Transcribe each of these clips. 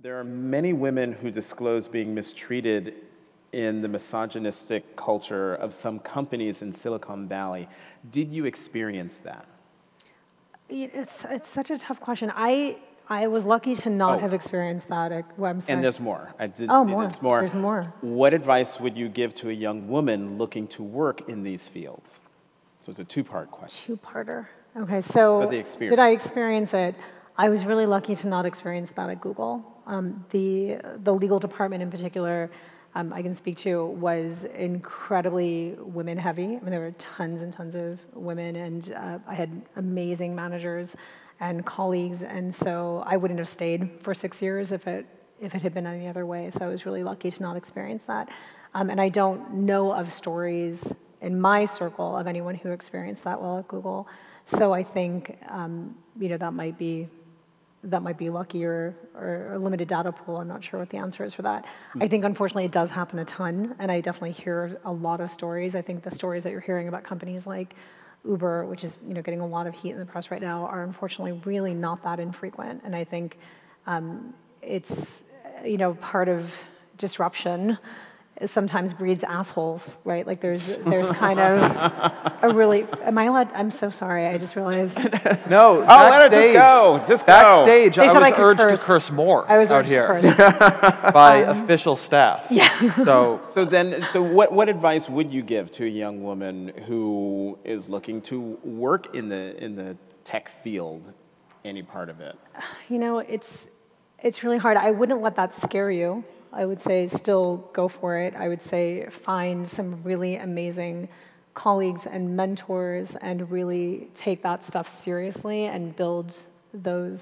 There are many women who disclose being mistreated in the misogynistic culture of some companies in Silicon Valley. Did you experience that? It's such a tough question. I was lucky to not have experienced that. I'm sorry. And there's more. I did Oh, see more. there's more. There's more. What advice would you give to a young woman looking to work in these fields? So it's a two-part question. Two-parter. Okay, so the experience. Did I experience it? I was really lucky to not experience that at Google. The legal department in particular, I can speak to, was incredibly women-heavy. I mean, there were tons and tons of women, and I had amazing managers and colleagues, and so I wouldn't have stayed for 6 years if it had been any other way. So I was really lucky to not experience that. And I don't know of stories in my circle of anyone who experienced that well at Google. So I think that might be lucky or a limited data pool. I'm not sure what the answer is for that. I think, unfortunately, it does happen a ton, and I definitely hear a lot of stories. I think the stories that you're hearing about companies like Uber, which is getting a lot of heat in the press right now, are unfortunately really not that infrequent. And I think it's part of disruption sometimes breeds assholes, right? Like there's kind of a really, am I allowed, I'm so sorry, I just realized. No, let it just go, just go. Backstage, They I said was I could urged curse. to curse more I was out urged here to curse. by official staff. Yeah. So So what advice would you give to a young woman who is looking to work in the tech field, any part of it? It's really hard. I wouldn't let that scare you. I would say still go for it. I would say find some really amazing colleagues and mentors and really take that stuff seriously and build those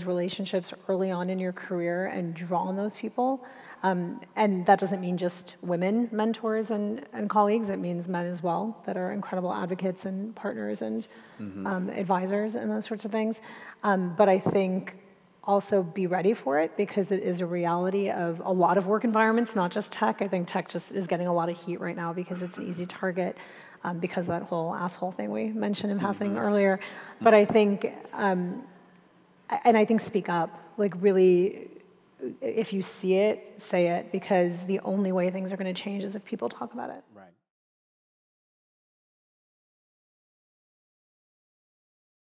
relationships early on in your career and draw on those people. And that doesn't mean just women mentors and colleagues. It means men as well that are incredible advocates and partners and advisors and those sorts of things. But I think also be ready for it, because it is a reality of a lot of work environments, not just tech. I think tech just is getting a lot of heat right now because it's an easy target because of that whole asshole thing we mentioned in passing earlier. But I think, and I think speak up, like really, if you see it, say it, because the only way things are going to change is if people talk about it.